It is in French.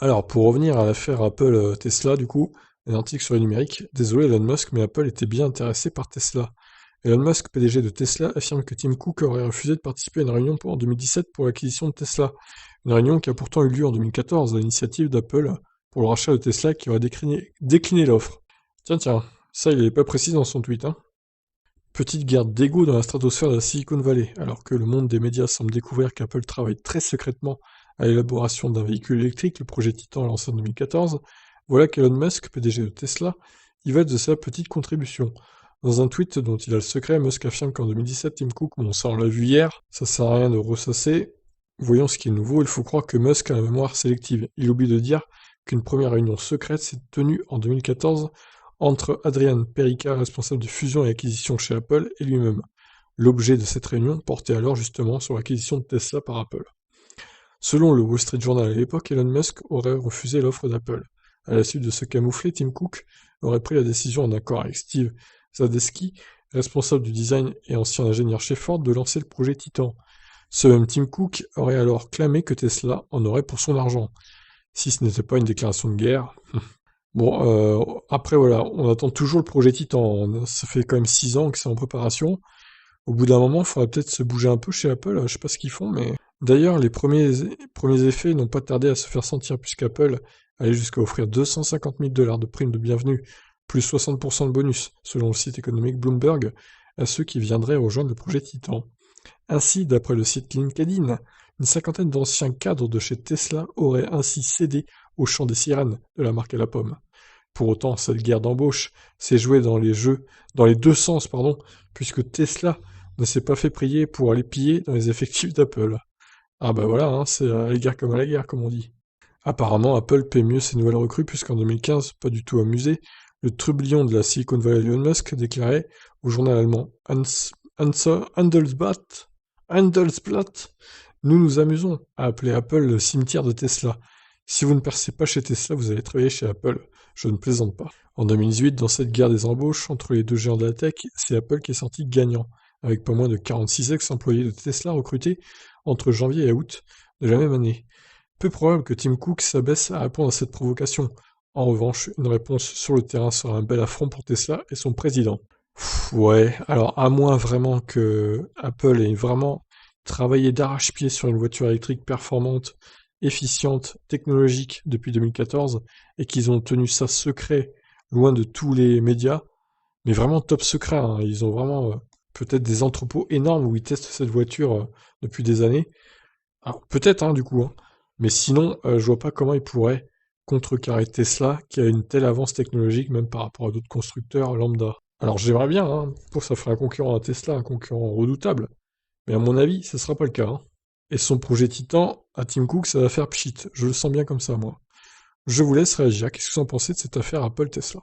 Alors, pour revenir à l'affaire Apple-Tesla, du coup, un article sur le numérique, désolé Elon Musk, mais Apple était bien intéressé par Tesla. Elon Musk, PDG de Tesla, affirme que Tim Cook aurait refusé de participer à une réunion en 2017 pour l'acquisition de Tesla. Une réunion qui a pourtant eu lieu en 2014 à l'initiative d'Apple pour le rachat de Tesla qui aurait décliné l'offre. Tiens, tiens, ça il n'est pas précis dans son tweet, hein. Petite guerre d'ego dans la stratosphère de la Silicon Valley, alors que le monde des médias semble découvrir qu'Apple travaille très secrètement à l'élaboration d'un véhicule électrique, le projet Titan lancé en 2014, voilà qu'Elon Musk, PDG de Tesla, y va de sa petite contribution. Dans un tweet dont il a le secret, Musk affirme qu'en 2017, Tim Cook, bon ça on l'a vu hier, ça sert à rien de ressasser, voyons ce qui est nouveau, il faut croire que Musk a la mémoire sélective. Il oublie de dire qu'une première réunion secrète s'est tenue en 2014 entre Adrian Perica, responsable de fusion et acquisition chez Apple, et lui-même. L'objet de cette réunion portait alors justement sur l'acquisition de Tesla par Apple. Selon le Wall Street Journal à l'époque, Elon Musk aurait refusé l'offre d'Apple. À la suite de ce camouflet, Tim Cook aurait pris la décision, en accord avec Steve Zadesky, responsable du design et ancien ingénieur chez Ford, de lancer le projet Titan. Ce même Tim Cook aurait alors clamé que Tesla en aurait pour son argent. Si ce n'était pas une déclaration de guerre. Bon, après voilà, on attend toujours le projet Titan. Ça fait quand même 6 ans que c'est en préparation. Au bout d'un moment, il faudrait peut-être se bouger un peu chez Apple, je sais pas ce qu'ils font, mais... D'ailleurs, les premiers effets n'ont pas tardé à se faire sentir, puisqu'Apple allait jusqu'à offrir 250 000 $ de prime de bienvenue, plus 60% de bonus, selon le site économique Bloomberg, à ceux qui viendraient rejoindre le projet Titan. Ainsi, d'après le site LinkedIn, une cinquantaine d'anciens cadres de chez Tesla auraient ainsi cédé au chant des sirènes de la marque à la pomme. Pour autant, cette guerre d'embauche s'est jouée dans les deux sens, pardon, puisque Tesla ne s'est pas fait prier pour aller piller dans les effectifs d'Apple. Ah bah voilà, hein, c'est à la guerre comme à la guerre, comme on dit. Apparemment, Apple paie mieux ses nouvelles recrues, puisqu'en 2015, pas du tout amusé, le trublion de la Silicon Valley Elon Musk déclarait au journal allemand Handelsblatt, nous nous amusons à appeler Apple le cimetière de Tesla. Si vous ne percez pas chez Tesla, vous allez travailler chez Apple. Je ne plaisante pas. En 2018, dans cette guerre des embauches entre les deux géants de la tech, c'est Apple qui est sorti gagnant, avec pas moins de 46 ex-employés de Tesla recrutés entre janvier et août de la même année. Peu probable que Tim Cook s'abaisse à répondre à cette provocation. En revanche, une réponse sur le terrain sera un bel affront pour Tesla et son président. Ouais, alors à moins vraiment que Apple ait vraiment travaillé d'arrache-pied sur une voiture électrique performante, efficiente, technologique depuis 2014, et qu'ils ont tenu ça secret, loin de tous les médias, mais vraiment top secret, hein. Ils ont vraiment peut-être des entrepôts énormes où ils testent cette voiture depuis des années. Alors peut-être, hein, du coup, hein. Mais sinon, je vois pas comment ils pourraient contrecarrer Tesla, qui a une telle avance technologique, même par rapport à d'autres constructeurs lambda. Alors j'aimerais bien, hein, pour ça ferait un concurrent à Tesla, un concurrent redoutable, mais à mon avis, ce sera pas le cas, hein. Et son projet Titan, à Tim Cook, ça va faire pchit, je le sens bien comme ça, moi. Je vous laisse réagir, qu'est-ce que vous en pensez de cette affaire Apple-Tesla?